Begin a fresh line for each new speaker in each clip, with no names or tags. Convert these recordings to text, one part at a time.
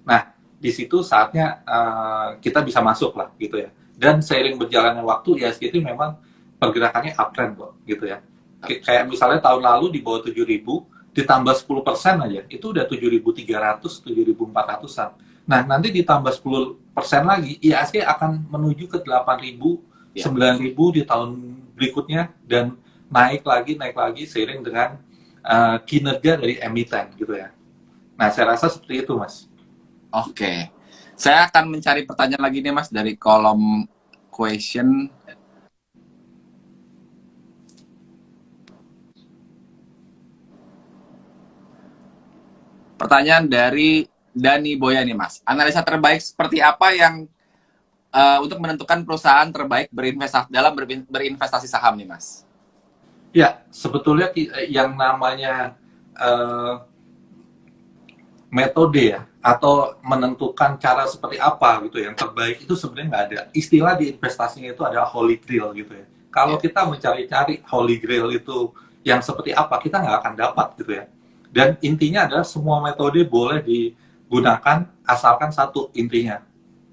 Nah, di situ saatnya kita bisa masuk lah gitu ya. Dan seiring berjalannya waktu, IHSG itu memang pergerakannya uptrend kok gitu ya. Kayak misalnya tahun lalu di bawah 7.000, ditambah 10% aja, itu udah 7.300, 7.400-an. Nah, nanti ditambah 10% lagi, IHSG akan menuju ke 8.000, 9.000 di tahun berikutnya, dan naik lagi seiring dengan kinerja dari emiten gitu ya. Nah, saya rasa seperti itu, Mas.
Oke. Saya akan mencari pertanyaan lagi nih, Mas, dari kolom question. Pertanyaan dari Dani Boya nih, Mas. Analisa terbaik seperti apa yang untuk menentukan perusahaan terbaik berinvestasi saham nih, Mas?
Ya, sebetulnya yang namanya metode ya, atau menentukan cara seperti apa gitu yang terbaik itu sebenarnya nggak ada. Istilah di investasinya itu adalah holy grail gitu ya. Kalau kita mencari-cari holy grail itu yang seperti apa, kita nggak akan dapat gitu ya. Dan intinya adalah semua metode boleh digunakan asalkan satu intinya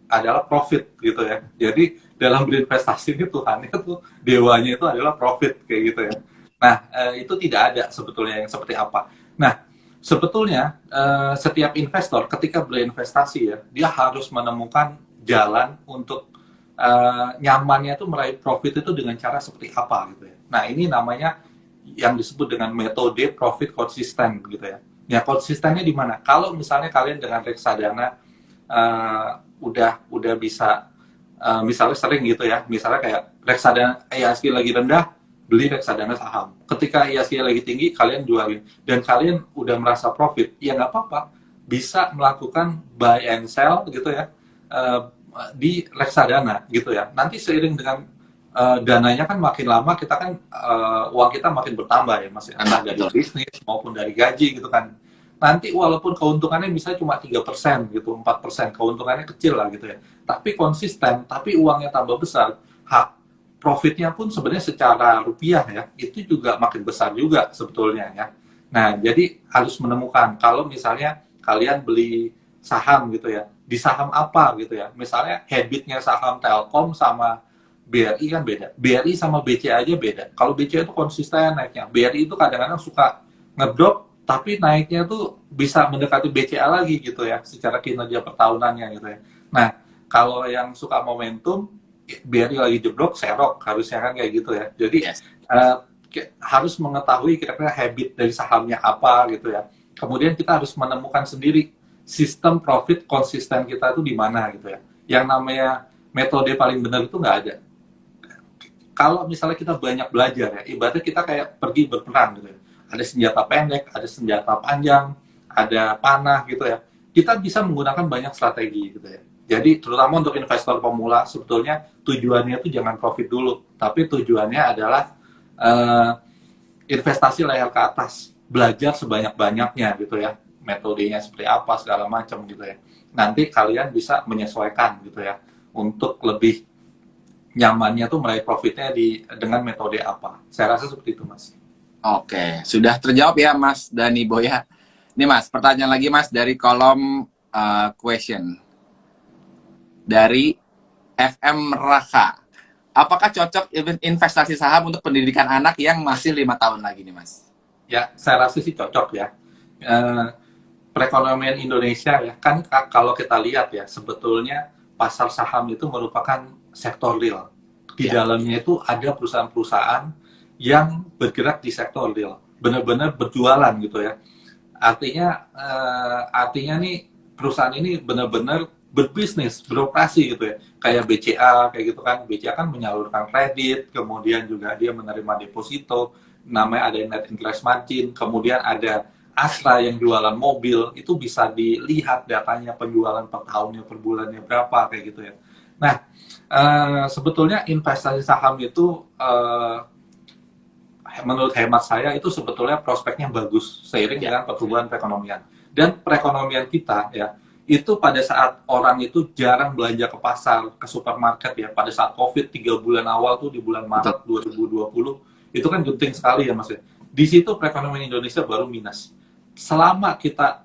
adalah profit gitu ya. Jadi dalam berinvestasi ini Tuhan itu dewanya itu adalah profit kayak gitu ya. Nah, itu tidak ada sebetulnya yang seperti apa. Nah, sebetulnya setiap investor ketika berinvestasi ya, dia harus menemukan jalan untuk nyamannya itu meraih profit itu dengan cara seperti apa gitu ya. Nah, ini namanya yang disebut dengan metode profit konsisten gitu ya. Ya, konsistennya di mana? Kalau misalnya kalian dengan reksadana udah bisa misalnya sering gitu ya, misalnya kayak reksadana IHSG lagi rendah, beli reksadana saham. Ketika IHSG lagi tinggi, kalian jualin. Dan kalian udah merasa profit, ya nggak apa-apa. Bisa melakukan buy and sell gitu ya, di reksadana gitu ya. Nanti seiring dengan dananya kan makin lama, kita kan uang kita makin bertambah ya, Mas. Entah dari bisnis maupun dari gaji gitu kan. Nanti walaupun keuntungannya bisa cuma 3% gitu, 4%, keuntungannya kecil lah gitu ya. Tapi konsisten, tapi uangnya tambah besar, profitnya pun sebenarnya secara rupiah ya, itu juga makin besar juga sebetulnya ya. Nah, jadi harus menemukan, kalau misalnya kalian beli saham gitu ya, di saham apa gitu ya. Misalnya habitnya saham Telkom sama BRI kan beda. BRI sama BCA aja beda. Kalau BCA itu konsisten naiknya, BRI itu kadang-kadang suka ngedrop, tapi naiknya tuh bisa mendekati BCA lagi gitu ya, secara kinerja pertahunannya gitu ya. Nah, kalau yang suka momentum, BRI lagi jeblok, serok harusnya kan kayak gitu ya. Jadi harus mengetahui kira-kira habit dari sahamnya apa gitu ya. Kemudian kita harus menemukan sendiri sistem profit konsisten kita itu di mana gitu ya. Yang namanya metode paling benar itu nggak ada. Kalau misalnya kita banyak belajar ya, ibaratnya kita kayak pergi berperang gitu ya. Ada senjata pendek, ada senjata panjang, ada panah gitu ya. Kita bisa menggunakan banyak strategi gitu ya. Jadi terutama untuk investor pemula, sebetulnya tujuannya itu jangan profit dulu, tapi tujuannya adalah investasi layar ke atas, belajar sebanyak-banyaknya gitu ya, metodenya seperti apa segala macam gitu ya. Nanti kalian bisa menyesuaikan gitu ya, untuk lebih nyamannya tuh meraih profitnya dengan metode apa. Saya rasa seperti itu, Mas.
Oke, sudah terjawab ya, Mas Dani Boya. Ini, Mas, pertanyaan lagi, Mas, dari kolom question. Dari FM Raka. Apakah cocok investasi saham untuk pendidikan anak yang masih 5 tahun lagi nih, Mas?
Ya, saya rasa sih cocok ya. Perekonomian Indonesia ya, kan kalau kita lihat ya, sebetulnya pasar saham itu merupakan sektor real. Di dalamnya itu ada perusahaan-perusahaan yang bergerak di sektor real, benar-benar berjualan gitu ya. Artinya nih perusahaan ini benar-benar berbisnis, beroperasi gitu ya. Kayak BCA kayak gitu kan. BCA kan menyalurkan kredit, kemudian juga dia menerima deposito, namanya ada net interest margin, kemudian ada Astra yang jualan mobil, itu bisa dilihat datanya penjualan per tahunnya, per bulannya berapa kayak gitu ya. Nah, sebetulnya investasi saham itu menurut hemat saya itu sebetulnya prospeknya bagus seiring dengan pertumbuhan perekonomian. Dan perekonomian kita ya, itu pada saat orang itu jarang belanja ke pasar, ke supermarket ya, pada saat COVID 3 bulan awal tuh di bulan Maret 2020, itu kan genting sekali ya Mas ya. Di situ perekonomian Indonesia baru minus. Selama kita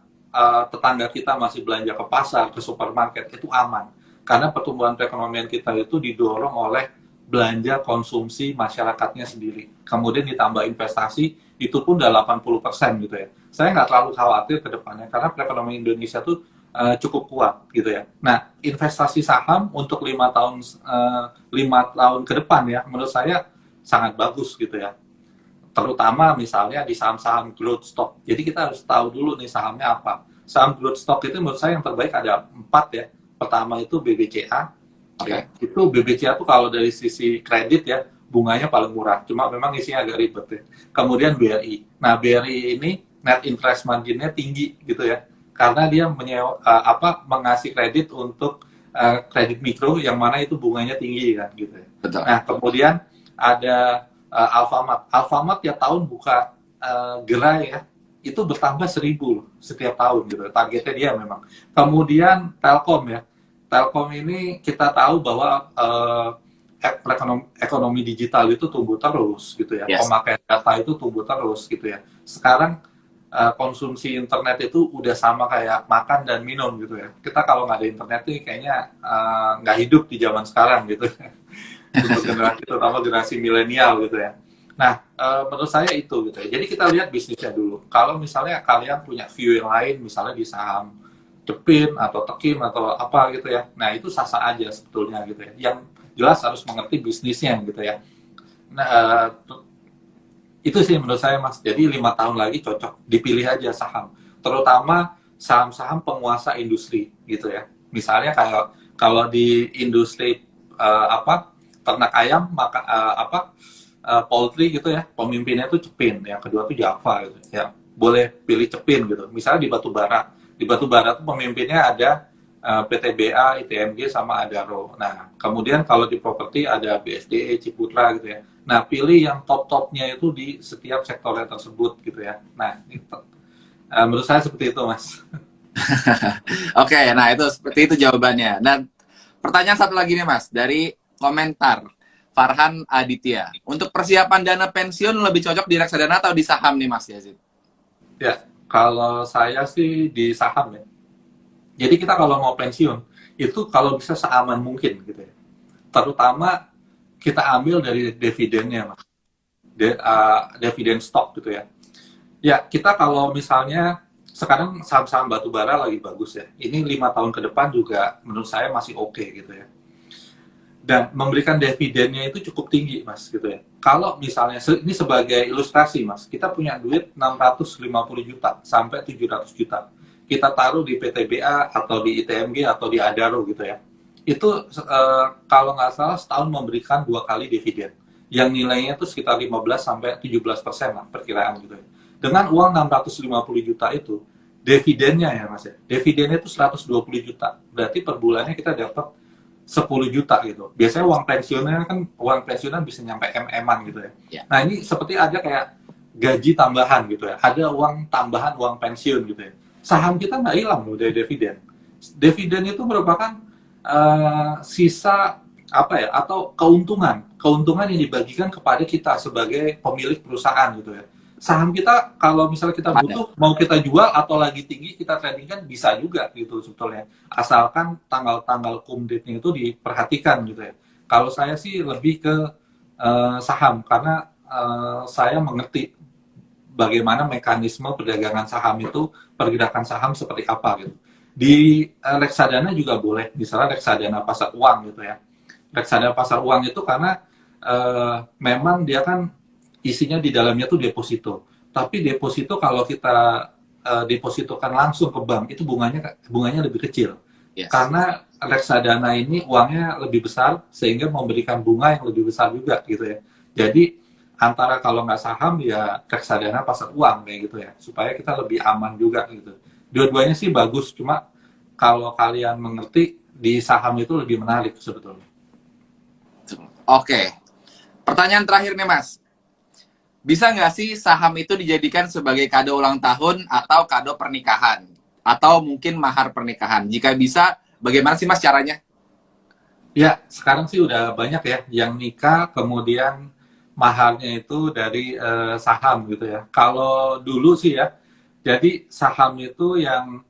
tetangga kita masih belanja ke pasar, ke supermarket, itu aman. Karena pertumbuhan perekonomian kita itu didorong oleh belanja konsumsi masyarakatnya sendiri. Kemudian ditambah investasi, itu pun udah 80% gitu ya. Saya nggak terlalu khawatir ke depannya, karena perekonomian Indonesia tuh cukup kuat gitu ya. Nah, investasi saham untuk 5 tahun 5 tahun ke depan ya, menurut saya sangat bagus gitu ya. Terutama misalnya di saham-saham growth stock. Jadi kita harus tahu dulu nih sahamnya apa. Saham growth stock itu menurut saya yang terbaik ada 4 ya. Pertama itu BBCA. Ya. Itu BBCA tuh kalau dari sisi kredit ya, bunganya paling murah. Cuma memang isinya agak ribet ya. Kemudian BRI. Nah, BRI ini net interest margin-nya tinggi gitu ya. Karena dia mengasih kredit untuk kredit mikro yang mana itu bunganya tinggi kan gitu ya.
Betul.
Nah, kemudian ada Alfamart. Alfamart tiap tahun buka gerai ya, itu bertambah 1.000 setiap tahun gitu. Targetnya dia memang. Kemudian Telkom ya. Telkom ini kita tahu bahwa ekonomi digital itu tumbuh terus gitu ya.
Yes.
Pemakaian data itu tumbuh terus gitu ya. Sekarang konsumsi internet itu udah sama kayak makan dan minum gitu ya. Kita kalau nggak ada internet tuh kayaknya nggak hidup di zaman sekarang gitu. Untuk generasi, terutama generasi milenial gitu ya. Nah, menurut saya itu gitu ya. Jadi kita lihat bisnisnya dulu. Kalau misalnya kalian punya view yang lain, misalnya di saham Jepin atau Tekim atau apa gitu ya. Nah, itu sah-sah aja sebetulnya gitu ya. Yang jelas harus mengerti bisnisnya gitu ya. Nah, itu sih menurut saya Mas. Jadi 5 tahun lagi cocok dipilih aja saham, terutama saham-saham penguasa industri gitu ya. Misalnya kayak kalau di industri ternak ayam, maka poultry gitu ya, pemimpinnya tuh Cepin, yang kedua tuh Java gitu ya. Boleh pilih Cepin gitu. Misalnya di batu bara tuh pemimpinnya ada PTBA, ITMG sama Adaro. Nah, kemudian kalau di properti ada BSDE, Ciputra gitu ya. Nah, pilih yang top-topnya itu di setiap sektornya tersebut gitu ya. Nah, itu. Menurut saya seperti itu, Mas.
Oke, nah itu seperti itu jawabannya. Dan pertanyaan satu lagi nih, Mas, dari komentar Farhan Aditya. Untuk persiapan dana pensiun lebih cocok di reksadana atau di saham nih, Mas Yazid?
Ya, kalau saya sih di saham ya. Jadi kita kalau mau pensiun, itu kalau bisa seaman mungkin gitu ya. Terutama kita ambil dari dividennya, Mas. Dividen stok gitu ya. Ya, kita kalau misalnya sekarang saham-saham batubara lagi bagus ya. Ini 5 tahun ke depan juga menurut saya masih oke gitu ya. Dan memberikan dividennya itu cukup tinggi, Mas, gitu ya. Kalau misalnya, ini sebagai ilustrasi, Mas, kita punya duit 650 juta sampai 700 juta. Kita taruh di PTBA atau di ITMG atau di Adaro gitu ya. Itu kalau nggak salah setahun memberikan 2 kali dividen. Yang nilainya itu sekitar 15 sampai 17% lah perkiraan gitu ya. Dengan uang 650 juta itu, dividennya ya Mas ya, dividennya itu 120 juta. Berarti per bulannya kita dapat 10 juta gitu. Biasanya uang pensiunan bisa nyampe MM-an gitu ya.
Yeah.
Nah ini seperti ada kayak gaji tambahan gitu ya. Ada uang tambahan, uang pensiun gitu ya. Saham kita nggak hilang loh dari dividen. Dividen itu merupakan sisa apa ya, atau keuntungan yang dibagikan kepada kita sebagai pemilik perusahaan gitu ya. Saham kita kalau misalnya kita butuh, mau kita jual atau lagi tinggi kita trading kan bisa juga gitu sebetulnya, asalkan tanggal-tanggal cum date-nya itu diperhatikan gitu ya. Kalau saya sih lebih ke saham karena saya mengerti bagaimana mekanisme perdagangan saham itu, pergerakan saham seperti apa gitu. Di reksadana juga boleh, misalnya reksadana pasar uang gitu ya. Reksadana pasar uang itu karena memang dia kan isinya di dalamnya tuh deposito. Tapi deposito kalau kita depositokan langsung ke bank itu bunganya lebih kecil. Yes. Karena reksadana ini uangnya lebih besar sehingga memberikan bunga yang lebih besar juga gitu ya. Jadi antara kalau nggak saham ya reksadana pasar uang kayak gitu ya, supaya kita lebih aman juga gitu. Dua-duanya sih bagus, cuma kalau kalian mengerti di saham itu lebih menarik sebetulnya.
Oke, pertanyaan terakhir nih Mas. Bisa nggak sih saham itu dijadikan sebagai kado ulang tahun atau kado pernikahan? Atau mungkin mahar pernikahan? Jika bisa, bagaimana sih Mas caranya?
Ya, sekarang sih udah banyak ya yang nikah, kemudian maharnya itu dari saham gitu ya. Kalau dulu sih ya, jadi saham itu yang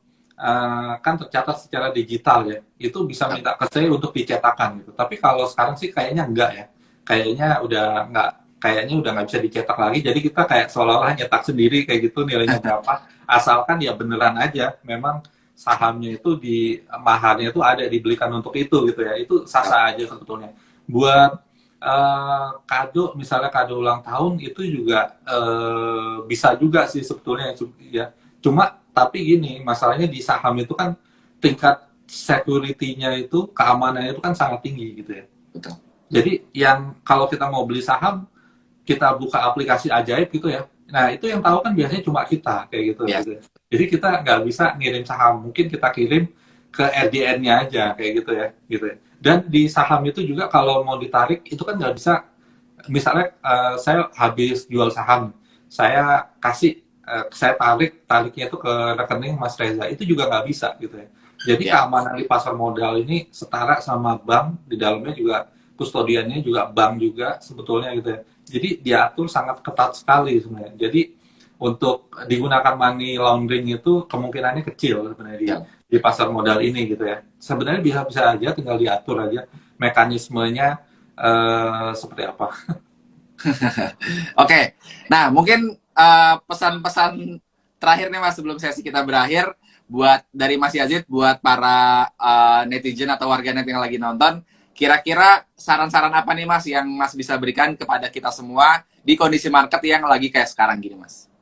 kan tercatat secara digital ya, itu bisa minta ke saya untuk dicetakkan gitu. Tapi kalau sekarang sih kayaknya enggak ya, kayaknya udah nggak bisa dicetak lagi. Jadi kita kayak seolah-olah nyetak sendiri kayak gitu nilainya berapa, asalkan ya beneran aja. Memang sahamnya itu di maharnya itu ada dibelikan untuk itu gitu ya. Itu sah-sah aja sebetulnya. Buat kado, misalnya kado ulang tahun itu juga bisa juga sih sebetulnya ya. Cuma tapi gini, masalahnya di saham itu kan tingkat security-nya itu, keamanannya itu kan sangat tinggi gitu ya.
Betul.
Jadi yang kalau kita mau beli saham, kita buka aplikasi ajaib gitu ya. Nah itu yang tahu kan biasanya cuma kita kayak gitu.
Ya.
Gitu. Jadi kita nggak bisa ngirim saham, mungkin kita kirim ke RDN-nya aja kayak gitu ya, gitu ya. Dan di saham itu juga kalau mau ditarik itu kan nggak bisa. Misalnya saya habis jual saham, saya tariknya itu ke rekening Mas Reza, itu juga nggak bisa gitu ya. Jadi
Ya.
keamanan di pasar modal ini setara sama bank, di dalamnya juga kustodiannya juga bank juga sebetulnya gitu ya. Jadi diatur sangat ketat sekali sebenarnya. Jadi untuk digunakan money laundering itu kemungkinannya kecil sebenarnya
Ya.
di pasar modal ini gitu ya. Sebenarnya bisa-bisa aja, tinggal diatur aja mekanismenya seperti apa.
Oke, nah mungkin pesan-pesan terakhir nih Mas sebelum sesi kita berakhir buat dari Mas Yazid buat para netizen atau warganet yang lagi nonton, kira-kira saran-saran apa nih Mas yang Mas bisa berikan kepada kita semua di kondisi market yang lagi kayak sekarang gini Mas?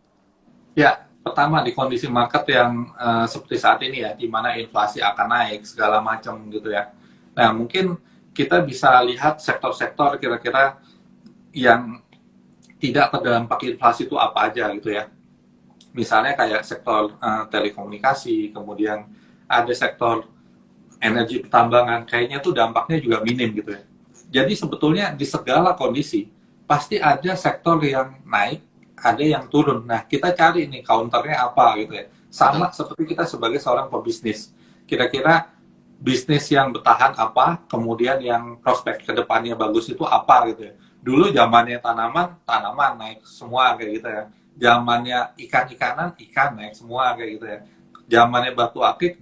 Ya, pertama di kondisi market yang seperti saat ini ya, di mana inflasi akan naik segala macam gitu ya. Nah, mungkin kita bisa lihat sektor-sektor kira-kira yang tidak terdampak inflasi itu apa aja gitu ya. Misalnya kayak sektor telekomunikasi, kemudian ada sektor energi pertambangan, kayaknya tuh dampaknya juga minim gitu ya. Jadi sebetulnya di segala kondisi pasti ada sektor yang naik, ada yang turun. Nah, kita cari nih counternya apa gitu ya. Sama seperti kita sebagai seorang pebisnis. Kira-kira bisnis yang bertahan apa, kemudian yang prospek kedepannya bagus itu apa gitu ya. Dulu zamannya tanaman naik semua kayak gitu ya. Zamannya ikan-ikanan, ikan naik semua kayak gitu ya. Zamannya batu akik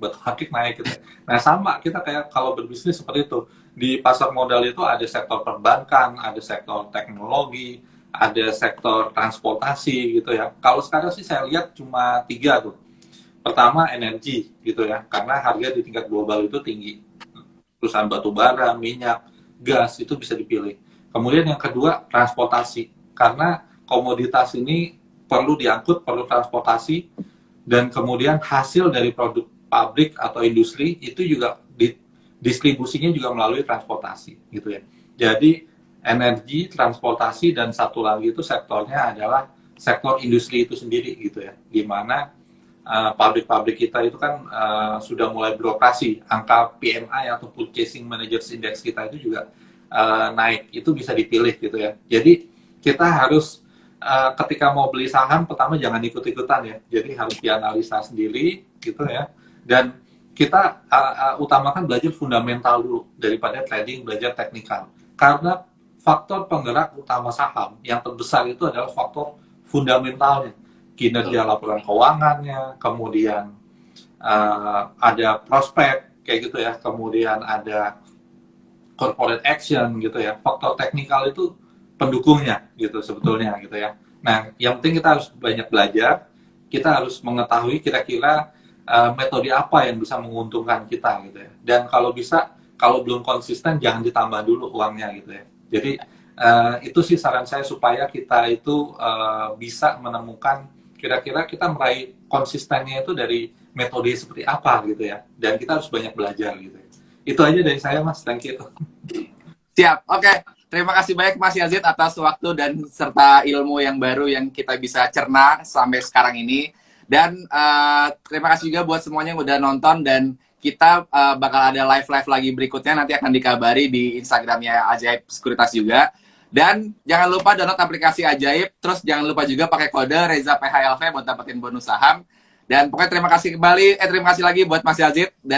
naik gitu ya. Nah sama, kita kayak kalau berbisnis seperti itu. Di pasar modal itu ada sektor perbankan, ada sektor teknologi, ada sektor transportasi gitu ya. Kalau sekarang sih saya lihat cuma 3 tuh. Pertama energi gitu ya, karena harga di tingkat global itu tinggi. Perusahaan batu bara, minyak, gas itu bisa dipilih. Kemudian yang kedua transportasi, karena komoditas ini perlu diangkut, perlu transportasi, dan kemudian hasil dari produk pabrik atau industri itu juga distribusinya juga melalui transportasi gitu ya. Jadi energi, transportasi, dan satu lagi itu sektornya adalah sektor industri itu sendiri gitu ya, di mana pabrik-pabrik kita itu kan sudah mulai beroperasi. Angka PMI atau Purchasing Managers Index kita itu juga naik, itu bisa dipilih gitu ya. Jadi kita harus ketika mau beli saham, pertama jangan ikut-ikutan ya. Jadi harus dianalisa sendiri gitu ya. Dan kita utamakan belajar fundamental dulu daripada trading belajar teknikal. Karena faktor penggerak utama saham yang terbesar itu adalah faktor fundamentalnya, kinerja laporan keuangannya, kemudian ada prospek kayak gitu ya, kemudian ada corporate action gitu ya. Faktor teknikal itu pendukungnya gitu sebetulnya gitu ya. Nah, yang penting kita harus banyak belajar, kita harus mengetahui kira-kira metode apa yang bisa menguntungkan kita gitu ya. Dan kalau bisa, kalau belum konsisten jangan ditambah dulu uangnya gitu ya. Jadi itu sih saran saya supaya kita itu bisa menemukan kira-kira kita meraih konsistennya itu dari metode seperti apa gitu ya. Dan kita harus banyak belajar gitu ya. Itu aja dari saya Mas, thank you.
Siap, oke. Terima kasih banyak Mas Yazid atas waktu dan serta ilmu yang baru yang kita bisa cerna sampai sekarang ini. Dan terima kasih juga buat semuanya yang udah nonton dan kita bakal ada live-live lagi berikutnya nanti akan dikabari di Instagramnya Ajaib Sekuritas juga. Dan jangan lupa download aplikasi Ajaib, terus jangan lupa juga pakai kode Reza PHLV buat dapetin bonus saham. Dan pokoknya terima kasih lagi buat Mas Yazid.